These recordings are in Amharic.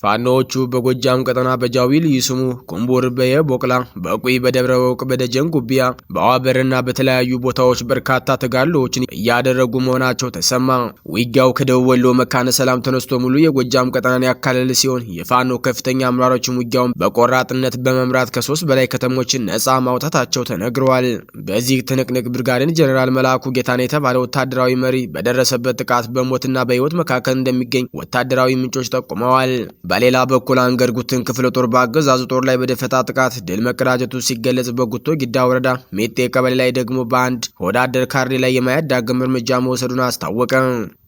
ፋኖቹ በጎጃም ቀጠና በጃዊ ልዩ ስሙ ኩምቡር በየቦቅላ በቁይ በደብረ ወርቅ በደጀን ጉቢያ በአዋበርና በተለያዩ ቦታዎች በርካታ ተጋድሎዎችን እያደረጉ መሆናቸው ተሰማ። ውጊያው ከደቡብ ወሎ መካነ ሰላም ተነስቶ ሙሉ የጎጃም ቀጠናን ያካለለ ሲሆን የፋኖ ከፍተኛ አመራሮችም ውጊያውን በቆራጥነት በመምራት ከ3 በላይ ከተሞችን ነፃ ማውጣታቸው ተነግረዋል። በዚህ ትንቅንቅ ብርጋዴር ጀነራል መላኩ ጌታነህ የተባለ ወታደራዊ መሪ በደረሰበት ጥቃት በሞትና በህይወት መካከል እንደሚገኝ ወታደራዊ ምንጮች ጠቁመዋል። በሌላ በኩል አንገርጉትን ክፍለ ጦር በአገዛዙ ጦር ላይ በደፈጣ ጥቃት ድል መቀዳጀቱ ሲገለጽ፣ በጉቶ ጊዳ ወረዳ ሜጤ ቀበሌ ላይ ደግሞ በአንድ ወዳደር ካርኔ ላይ የማያዳግም እርምጃ መውሰዱን አስታወቀ።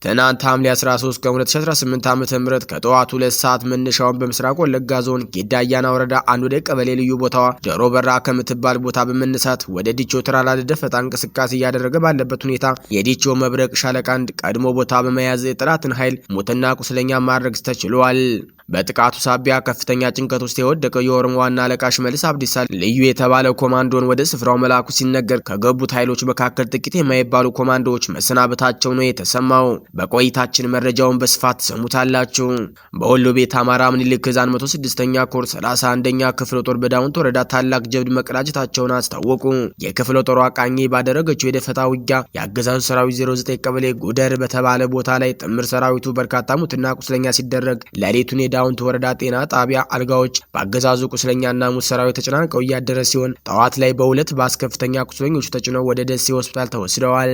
ትናንት ሐምሌ 13 ቀን 2018 ዓ.ም ከጠዋቱ 2 ሰዓት መነሻውን በምስራቅ ወለጋ ዞን ጊዳ አያና ወረዳ አንድ ወደ ቀበሌ ልዩ ቦታዋ ዶሮ በራ ከምትባል ቦታ በመነሳት ወደ ዲቾ ተራራ ደፈጣ እንቅስቃሴ እያደረገ ባለበት ሁኔታ የዲቾ መብረቅ ሻለቃ አንድ ቀድሞ ቦታ በመያዝ የጠላትን ኃይል ሞትና ቁስለኛ ማድረግ ተችሏል። በጥቃቱ ሳቢያ ከፍተኛ ጭንቀት ውስጥ የወደቀው የኦሮሞ ዋና አለቃ ሽመልስ አብዲሳ ልዩ የተባለ ኮማንዶን ወደ ስፍራው መላኩ ሲነገር ከገቡት ኃይሎች መካከል ጥቂት የማይባሉ ኮማንዶዎች መሰናበታቸው ነው የተሰማው። በቆይታችን መረጃውን በስፋት ሰሙታላችሁ። በወሎ ቤት አማራ ምኒልክ ዕዝ 106ኛ ኮር 31ኛ ክፍለ ጦር በዳውንት ወረዳ ታላቅ ጀብድ መቀዳጀታቸውን አስታወቁ። የክፍለ ጦሩ አቃኚ ባደረገችው የደፈጣ ውጊያ የአገዛዙ ሰራዊት 09 ቀበሌ ጉደር በተባለ ቦታ ላይ ጥምር ሰራዊቱ በርካታ ሙትና ቁስለኛ ሲደረግ ሌሊቱን ዳውንት ወረዳ ጤና ጣቢያ አልጋዎች በአገዛዙ ቁስለኛና ሙት ሰራዊት ተጨናንቀው እያደረ ሲሆን ጠዋት ላይ በሁለት ባስ ከፍተኛ ቁስለኞች ተጭነው ወደ ደሴ ሆስፒታል ተወስደዋል።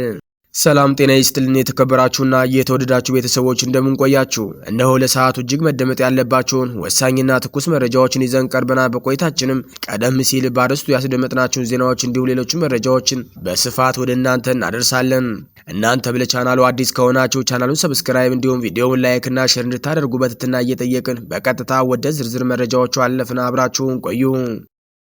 ሰላም ጤና ይስጥልን የተከበራችሁና የተወደዳችሁ ቤተሰቦች እንደምንቆያችሁ፣ እነሆ ለሰዓቱ እጅግ መደመጥ ያለባቸውን ወሳኝና ትኩስ መረጃዎችን ይዘን ቀርበናል። በቆይታችንም ቀደም ሲል ባርስቱ ያስደመጥናችሁን ዜናዎች እንዲሁ ሌሎች መረጃዎችን በስፋት ወደ እናንተ እናደርሳለን። እናንተ ለቻናሉ አዲስ ከሆናችሁ ቻናሉን ሰብስክራይብ እንዲሁም ቪዲዮውን ላይክ እና ሼር እንድታደርጉ በትህትና እየጠየቅን በቀጥታ ወደ ዝርዝር መረጃዎቹ አለፍን። አብራችሁን ቆዩ።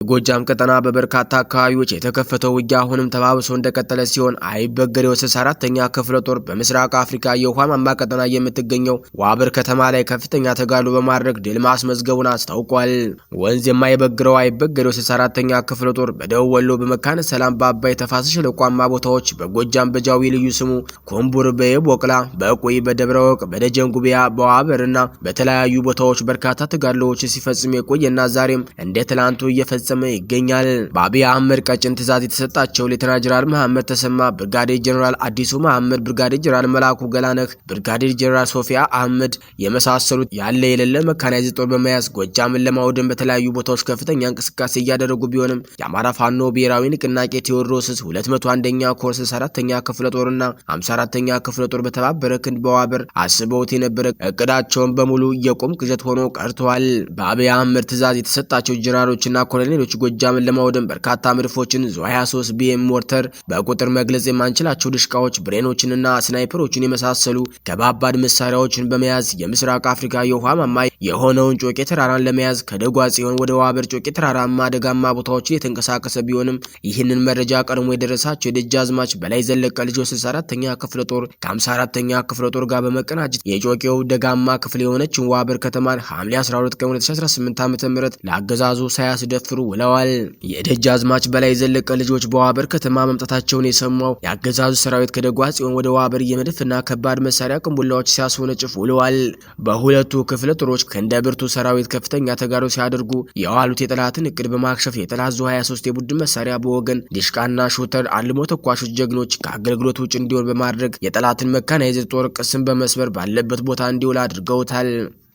ጎጃም ቀጠና በበርካታ አካባቢዎች የተከፈተው ውጊያ አሁንም ተባብሶ እንደቀጠለ ሲሆን አይበገሬው 64ኛ ክፍለ ጦር በምስራቅ አፍሪካ የውሃ ማማ ቀጠና የምትገኘው ዋበር ከተማ ላይ ከፍተኛ ተጋድሎ በማድረግ ድል ማስመዝገቡን አስታውቋል። ወንዝ የማይበግረው አይበገሬው 64ኛ ክፍለ ጦር በደቡብ ወሎ በመካነ ሰላም በአባይ ተፋሰስ ሸለቋማ ቦታዎች በጎጃም በጃዊ ልዩ ስሙ ኩምቡር በየቦቅላ በቁይ በደብረ ወርቅ በደጀን ጉቢያ በዋበርና በተለያዩ ቦታዎች በርካታ ተጋድሎዎች ሲፈጽም የቆየና ዛሬም እንደ ትላንቱ እየፈጸመ ይገኛል። በአብይ አህመድ ቀጭን ትዕዛዝ የተሰጣቸው ሌተናል ጀነራል መሐመድ ተሰማ፣ ብርጋዴር ጀነራል አዲሱ መሐመድ፣ ብርጋዴር ጀነራል መላኩ ገላነህ፣ ብርጋዴር ጀነራል ሶፊያ አህመድ የመሳሰሉት ያለ የሌለ መካናይዝድ ጦር በመያዝ ጎጃምን ለማውደም በተለያዩ ቦታዎች ከፍተኛ እንቅስቃሴ እያደረጉ ቢሆንም የአማራ ፋኖ ብሔራዊ ንቅናቄ ቴዎድሮስ 201ኛ ኮር 64ኛ ክፍለ ጦርና 54ኛ ክፍለ ጦር በተባበረ ክንድ በዋበር አስበውት የነበረ እቅዳቸውን በሙሉ የቁም ቅዠት ሆኖ ቀርተዋል። በአብይ አህመድ ትዕዛዝ የተሰጣቸው ጀነራሎችና ኮሎኔሎች ጎጃምን ለማውደም በርካታ መድፎችን ዙ 23 ቢኤም ሞርተር፣ በቁጥር መግለጽ የማንችላቸው ድሽቃዎች፣ ብሬኖችንና ስናይፐሮችን የመሳሰሉ ከባባድ መሳሪያዎችን በመያዝ የምስራቅ አፍሪካ የውሃ ማማ የሆነውን ጮቄ ተራራን ለመያዝ ከደጓ ጽዮን ወደ ዋበር ጮቄ ተራራማ ደጋማ ቦታዎችን የተንቀሳቀሰ ቢሆንም ይህንን መረጃ ቀድሞ የደረሳቸው የደጃዝማች በላይ ዘለቀ ልጅ 64ኛ ክፍለ ጦር ከ54ኛ ክፍለ ጦር ጋር በመቀናጀት የጮቄው ደጋማ ክፍል የሆነችን ዋበር ከተማን ሐምሌ 12 ቀን 2018 ዓ.ም ለአገዛዙ ሳያስደፍሩ ውለዋል። የደጃዝማች በላይ ዘለቀ ልጆች በዋበር ከተማ መምጣታቸውን የሰማው የአገዛዙ ሰራዊት ከደጓ ጽዮን ወደ ዋበር የመድፍና ከባድ መሳሪያ ቅንቡላዎች ሲያስወነጭፍ ውለዋል። በሁለቱ ክፍለ ጦሮች ከእንደ ብርቱ ሰራዊት ከፍተኛ ተጋድሎ ሲያደርጉ የዋሉት የጠላትን እቅድ በማክሸፍ የጠላት ዙ 23 የቡድን መሳሪያ በወገን ዲሽቃና ሹተር አልሞ ተኳሾች ጀግኖች ከአገልግሎት ውጭ እንዲሆን በማድረግ የጠላትን መካናይዝድ ጦር ቅስም በመስበር ባለበት ቦታ እንዲውል አድርገውታል።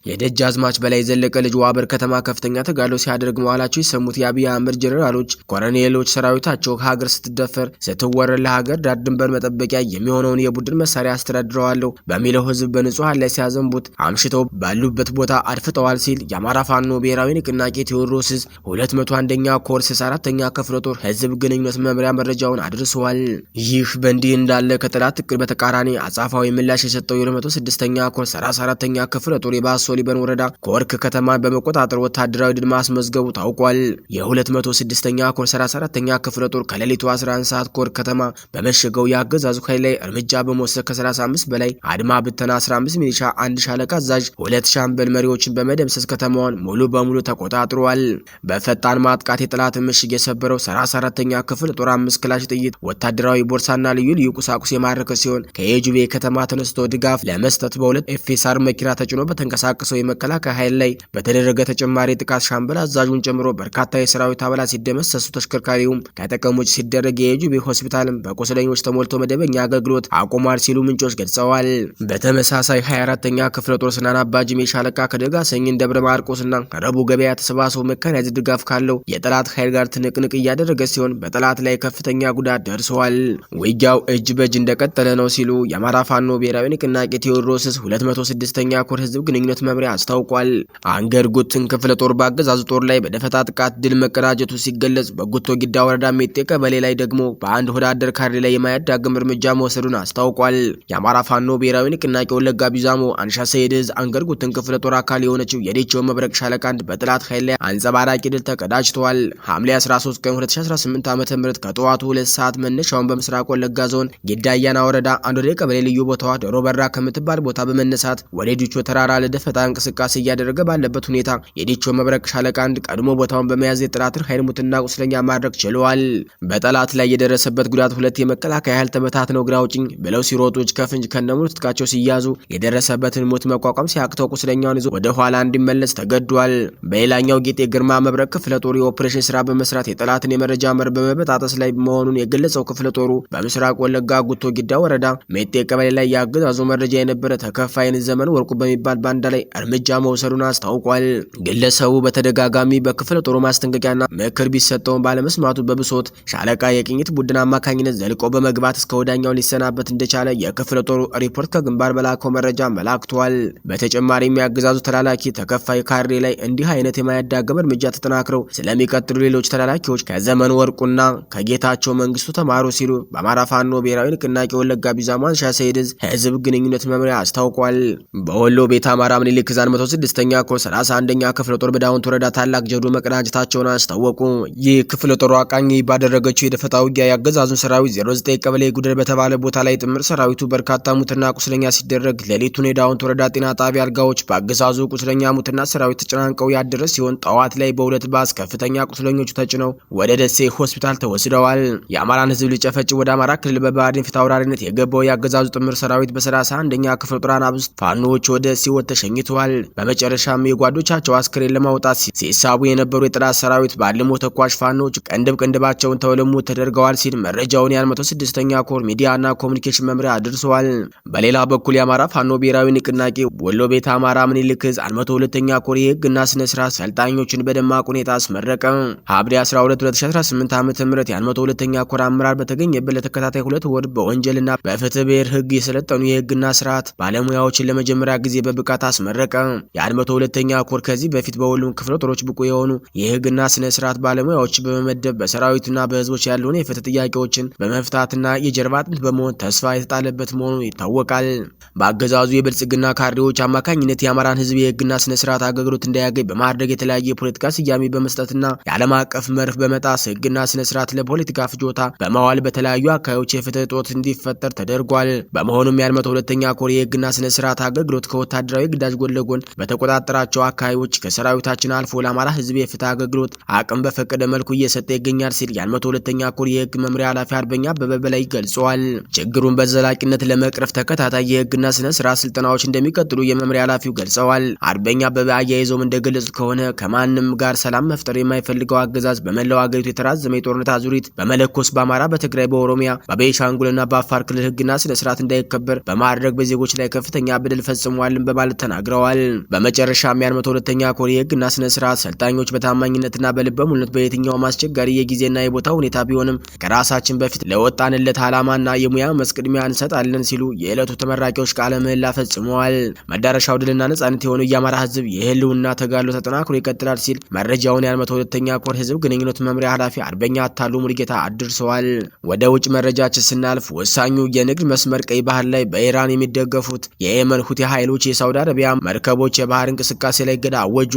የደጃዝማች በላይ ዘለቀ ልጅ ዋበር ከተማ ከፍተኛ ተጋድሎ ሲያደርግ መዋላቸው የሰሙት የአብይ አህመድ ጀነራሎች፣ ኮሎኔሎች ሰራዊታቸው ከሀገር ስትደፈር ስትወረር ለሀገር ዳር ድንበር መጠበቂያ የሚሆነውን የቡድን መሳሪያ አስተዳድረዋለሁ በሚለው ህዝብ በንጹሃን ላይ ሲያዘንቡት አምሽተው ባሉበት ቦታ አድፍጠዋል ሲል የአማራ ፋኖ ብሔራዊ ንቅናቄ ቴዎድሮስ 201ኛ ኮር 64ኛ ክፍለ ጦር ህዝብ ግንኙነት መምሪያ መረጃውን አድርሰዋል። ይህ በእንዲህ እንዳለ ከጠላት እቅድ በተቃራኒ አጻፋዊ ምላሽ የሰጠው የ206ኛ ኮር 34ኛ ክፍለ ጦር የባሶ ሊበን ወረዳ ኮርክ ከተማን በመቆጣጠር ወታደራዊ ድል ማስመዝገቡ ታውቋል። የ206ኛ ኮር 34ኛ ክፍለ ጦር ከሌሊቱ 11 ሰዓት ኮርክ ከተማ በመሸገው የአገዛዙ ኃይል ላይ እርምጃ በመውሰድ ከ35 በላይ አድማ ብተና 15 ሚሊሻ፣ አንድ ሻለቃ አዛዥ፣ 2 ሻምበል መሪዎችን በመደምሰስ ከተማዋን ሙሉ በሙሉ ተቆጣጥሯል። በፈጣን ማጥቃት የጠላትን ምሽግ የሰበረው 34ኛ ክፍለ ጦር 5 ክላሽ ጥይት፣ ወታደራዊ ቦርሳና ልዩ ልዩ ቁሳቁስ የማረከ ሲሆን ከየጁቤ ከተማ ተነስቶ ድጋፍ ለመስጠት በ2 ኤፌሳር መኪና ተጭኖ በተንቀሳቀሰ በሚንቀሳቀሰው የመከላከያ ኃይል ላይ በተደረገ ተጨማሪ ጥቃት ሻምበል አዛዡን ጨምሮ በርካታ የሰራዊት አባላት ሲደመሰሱ ተሽከርካሪውም ከጥቅም ውጭ ሲደረግ የጁቤ ሆስፒታልም በቁስለኞች ተሞልቶ መደበኛ አገልግሎት አቁሟል ሲሉ ምንጮች ገልጸዋል። በተመሳሳይ 24ኛ ክፍለ ጦር ስናን አባጅሜ ሻለቃ ከደጋ ሰኝን ደብረ ማርቆስና ረቡ ገበያ ተሰባስበው መካናይዝድ ድጋፍ ካለው የጠላት ኃይል ጋር ትንቅንቅ እያደረገ ሲሆን በጠላት ላይ ከፍተኛ ጉዳት ደርሷል። ውጊያው እጅ በእጅ እንደቀጠለ ነው ሲሉ የአማራ ፋኖ ብሔራዊ ንቅናቄ ቴዎድሮስ 206ኛ ኮር ህዝብ ግንኙነት መምሪያ አስታውቋል። አንገርጉትን ክፍለ ጦር በአገዛዙ ጦር ላይ በደፈጣ ጥቃት ድል መቀዳጀቱ ሲገለጽ፣ በጉቶ ጊዳ ወረዳ ሜጤ ቀበሌ ላይ ደግሞ በአንድ ወዳደር ካድሬ ላይ የማያዳግም እርምጃ መውሰዱን አስታውቋል። የአማራ ፋኖ ብሔራዊ ንቅናቄ ወለጋ ቢዛሞ አንሻ ሰይድ ዕዝ አንገርጉትን ክፍለ ጦር አካል የሆነችው የዴቾ መብረቅ ሻለቃ በጠላት ኃይል ላይ አንጸባራቂ ድል ተቀዳጅቷል። ሐምሌ 13 ቀን 2018 ዓ.ም ከጠዋቱ 2 ሰዓት መነሻውን በምስራቅ ወለጋ ዞን ጊዳያና ወረዳ አንዶዴ ቀበሌ ልዩ ቦታዋ ዶሮ በራ ከምትባል ቦታ በመነሳት ወደ ዲቾ ተራራ ለደፈጣ እንቅስቃሴ እያደረገ ባለበት ሁኔታ የዲቾ መብረቅ ሻለቃ አንድ ቀድሞ ቦታውን በመያዝ የጠላትን ኃይል ሙትና ቁስለኛ ማድረግ ችለዋል። በጠላት ላይ የደረሰበት ጉዳት 2 የመከላከያ ኃይል ተበታትነው ግራ አውጭኝ ብለው ሲሮጡ እጅ ከፍንጅ ከነሙሉ ትጥቃቸው ሲያዙ የደረሰበትን ሞት መቋቋም ሲያቅተው ቁስለኛውን ይዞ ወደ ኋላ እንዲመለስ ተገዷል። በሌላኛው ጌጤ ግርማ መብረቅ ክፍለ ጦር የኦፕሬሽን ስራ በመስራት የጠላትን የመረጃ መረብ በመበጣጠስ ላይ መሆኑን የገለጸው ክፍለ ጦሩ በምስራቅ ወለጋ ጉቶ ጊዳ ወረዳ ሜጤ ቀበሌ ላይ ያገዛዙ መረጃ የነበረ ተከፋይን ዘመን ወርቁ በሚባል ባንዳ ላይ እርምጃ መውሰዱን አስታውቋል። ግለሰቡ በተደጋጋሚ በክፍለ ጦሩ ማስጠንቀቂያና ምክር ቢሰጠውን ባለመስማቱ በብሶት ሻለቃ የቅኝት ቡድን አማካኝነት ዘልቆ በመግባት እስከ ወዳኛው ሊሰናበት እንደቻለ የክፍለ ጦሩ ሪፖርት ከግንባር በላከው መረጃ መላክቷል። በተጨማሪም ያገዛዙ ተላላኪ ተከፋይ ካድሬ ላይ እንዲህ አይነት የማያዳግም እርምጃ ተጠናክረው ስለሚቀጥሉ ሌሎች ተላላኪዎች ከዘመን ወርቁና ከጌታቸው መንግስቱ ተማሩ ሲሉ በአማራ ፋኖ ብሔራዊ ንቅናቄ ወለጋ ቢዛሞ አንሻ ሰይድ ዕዝ ህዝብ ግንኙነት መምሪያ አስታውቋል። በወሎ ቤተ አማራ ምኒልክ ዕዝ 106ኛ ኮር 31ኛ ክፍለ ጦር በዳውንት ወረዳ ታላቅ ጀብዱ መቀዳጀታቸውን አስታወቁ። ይህ ክፍለ ጦሩ አቃኝ ባደረገችው የደፈጣ ውጊያ ያገዛዙን ሰራዊት 09 ቀበሌ ጉደር በተባለ ቦታ ላይ ጥምር ሰራዊቱ በርካታ ሙትና ቁስለኛ ሲደረግ ሌሊቱን የዳውንት ወረዳ ጤና ጣቢያ አልጋዎች በአገዛዙ ቁስለኛ ሙትና ሰራዊት ተጨናንቀው ያደረ ሲሆን ጠዋት ላይ በሁለት ባስ ከፍተኛ ቁስለኞቹ ተጭነው ወደ ደሴ ሆስፒታል ተወስደዋል። የአማራን ህዝብ ሊጨፈጭ ወደ አማራ ክልል በባዕድን ፊት አውራሪነት የገባው ያገዛዙ ጥምር ሰራዊት በ31ኛ ክፍለ ጦር አናብስት ፋኖዎች ወደ ሲወት ተሸኝተዋል። በመጨረሻም የጓዶቻቸው አስክሬን ለማውጣት ሲሳቡ የነበሩ የጠላት ሰራዊት ባልሞ ተኳሽ ፋኖዎች ቅንድባቸውን ተወለሙ ተደርገዋል ሲል መረጃውን የ106ኛ ኮር ሚዲያና ኮሙኒኬሽን መምሪያ አድርሰዋል። በሌላ በኩል የአማራ ፋኖ ብሔራዊ ንቅናቄ ወሎ ቤተ አማራ ምኒልክ ዕዝ 102ኛ ኮር የህግና ስነ ስርዓት ሰልጣኞችን በደማቅ ሁኔታ አስመረቀ። ሐምሌ 12 2018 ዓ.ም የ102ኛ ኮር አመራር በተገኘበት ለተከታታይ 2 ወር በወንጀልና በፍትህ ብሔር ህግ የሰለጠኑ የህግና ስርዓት ባለሙያዎችን ለመጀመሪያ ጊዜ በብቃት አስመረቀ። የ102ኛ ኮር ከዚህ በፊት በሁሉም ክፍለ ጦሮች ብቁ የሆኑ የህግና ስነ ስርዓት ባለሙያዎች በመመደብ በሰራዊቱና በህዝቦች ያለውን የፍትህ ጥያቄዎችን በመፍታትና የጀርባ አጥንት በመሆን ተስፋ የተጣለበት መሆኑ ይታወቃል። በአገዛዙ የብልጽግና ካድሬዎች አማካኝነት የአማራን ህዝብ የህግና ስነ ስርዓት አገልግሎት እንዳያገኝ በማድረግ የተለያየ የፖለቲካ ስያሜ በመስጠትና የዓለም አቀፍ መርህ በመጣስ ህግና ስነ ስርዓት ለፖለቲካ ፍጆታ በማዋል በተለያዩ አካባቢዎች የፍትህ እጦት እንዲፈጠር ተደርጓል። በመሆኑም የ102ኛ ኮር የህግና ስነ ስርዓት አገልግሎት ከወታደራዊ ግዳጅ ጎን ለጎን በተቆጣጠራቸው አካባቢዎች ከሰራዊታችን አልፎ ለአማራ ህዝብ የፍትህ አገልግሎት አቅም በፈቀደ መልኩ እየሰጠ ይገኛል ሲል የ102ኛ ኮር የህግ መምሪያ ኃላፊ አርበኛ አበበ በላይ ገልጸዋል። ችግሩን በዘላቂነት ለመቅረፍ ተከታታይ የህግና ስነ ስርዓት ስልጠናዎች እንደሚቀጥሉ የመምሪያ ኃላፊው ገልጸዋል። አርበኛ አበበ አያይዘውም እንደገለጹት ከሆነ ከማንም ጋር ሰላም መፍጠር የማይፈልገው አገዛዝ በመላው አገሪቱ የተራዘመ የጦርነት አዙሪት በመለኮስ በአማራ፣ በትግራይ፣ በኦሮሚያ፣ በቤኒሻንጉልና በአፋር ክልል ህግና ስነ ስርዓት እንዳይከበር በማድረግ በዜጎች ላይ ከፍተኛ በደል ፈጽሟልን በማለት ተናግረዋል። በመጨረሻም የ102ኛ ኮር የህግና ስነ ስርዓት ሰልጣኞች በታማኝነትና በልበ ሙሉነት በየትኛውም አስቸጋሪ የጊዜና የቦታ ሁኔታ ቢሆንም ከራሳችን በፊት ለወጣንለት ዓላማና የሙያ መስክ ቅድሚያ እንሰጣለን ሲሉ የዕለቱ ተመራቂዎች ቃለ ምህላ ፈጽመዋል። መዳረሻው ድልና ነጻነት የሆነው የአማራ ህዝብ የህልውና ተጋድሎ ተጠናክሮ ይቀጥላል ሲል መረጃውን የ102ኛ ኮር ህዝብ ግንኙነት መምሪያ ኃላፊ አርበኛ አታሉ ሙልጌታ አድርሰዋል። ወደ ውጭ መረጃችን ስናልፍ ወሳኙ የንግድ መስመር ቀይ ባህር ላይ በኢራን የሚደገፉት የየመን ሁቲ ኃይሎች የሳውዲ አረቢያ መርከቦች የባህር እንቅስቃሴ ላይ እገዳ አወጁ።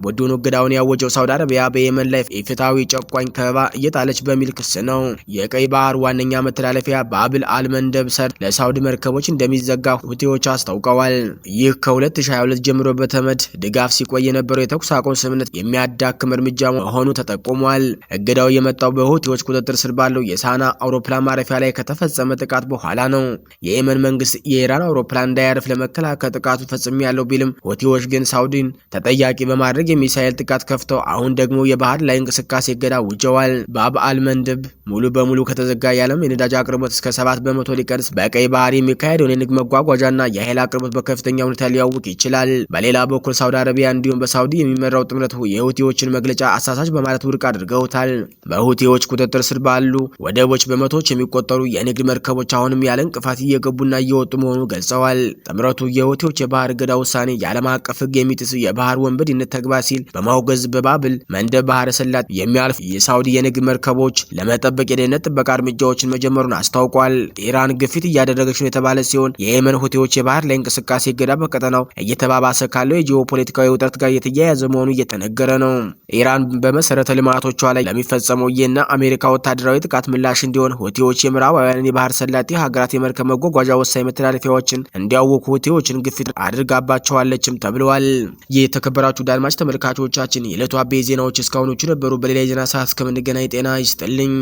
ቡድኑ እገዳውን ያወጀው ሳውዲ አረቢያ በየመን ላይ ኢፍትሐዊ ጨቋኝ ከበባ እየጣለች በሚል ክስ ነው። የቀይ ባህር ዋነኛ መተላለፊያ ባብል አልመንደብ ሰርጥ ለሳውዲ መርከቦች እንደሚዘጋ ሁቲዎች አስታውቀዋል። ይህ ከ2022 ጀምሮ በተመድ ድጋፍ ሲቆይ የነበረው የተኩስ አቁም ስምምነት የሚያዳክም እርምጃ መሆኑ ተጠቁሟል። እገዳው የመጣው በሁቲዎች ቁጥጥር ስር ባለው የሳና አውሮፕላን ማረፊያ ላይ ከተፈጸመ ጥቃት በኋላ ነው። የየመን መንግስት የኢራን አውሮፕላን እንዳያርፍ ለመከላከል ጥቃቱ ፈጽሜያለሁ ቢልም ሁቲዎች ግን ሳውዲን ተጠያቂ በማድረግ የሚሳኤል ጥቃት ከፍተው አሁን ደግሞ የባህር ላይ እንቅስቃሴ እገዳ አውጀዋል። ባብ አልመንደብ ሙሉ በሙሉ ከተዘጋ የዓለም የነዳጅ አቅርቦት እስከ 7 በመቶ ሊቀንስ፣ በቀይ ባህር የሚካሄደውን የንግድ መጓጓዣና የኃይል አቅርቦት በከፍተኛ ሁኔታ ሊያውቅ ይችላል። በሌላ በኩል ሳውዲ አረቢያ እንዲሁም በሳውዲ የሚመራው ጥምረት የሁቲዎችን መግለጫ አሳሳች በማለት ውድቅ አድርገውታል። በሁቲዎች ቁጥጥር ስር ባሉ ወደቦች በመቶዎች የሚቆጠሩ የንግድ መርከቦች አሁንም ያለ እንቅፋት እየገቡና እየወጡ መሆኑ ገልጸዋል። ጥምረቱ የሁቲዎች የባህር እገዳ ውሳኔ የዓለም አቀፍ ሕግ የሚጥስ የባህር ወንበዴነት ተግባር ሲል በማውገዝ በባብል መንደብ ባህረ ሰላጤ የሚያልፍ የሳውዲ የንግድ መርከቦች ለመጠበቅ የደህንነት ጥበቃ እርምጃዎችን መጀመሩን አስታውቋል። ኢራን ግፊት እያደረገች ነው የተባለ ሲሆን የየመን ሁቲዎች የባህር ላይ እንቅስቃሴ እገዳ በቀጠናው እየተባባሰ ካለው የጂኦፖለቲካዊ ውጥረት ጋር የተያያዘ መሆኑ እየተነገረ ነው። ኢራን በመሰረተ ልማቶቿ ላይ ለሚፈጸመው የና አሜሪካ ወታደራዊ ጥቃት ምላሽ እንዲሆን ሁቲዎች የምዕራባውያንን የባህር ሰላጤ ሀገራት የመርከብ መጓጓዣ ወሳኝ መተላለፊያዎችን እንዲያወቁ ሁቲዎችን ግፊት አድርጋባቸዋለችም ተብለዋል። የተከበራችሁ አድማጭ ተመልካቾቻችን የዕለቱ አበይት ዜናዎች እስካሁኖቹ ነበሩ። በሌላ የዜና ሰዓት እስከምንገናኝ ጤና ይስጥልኝ።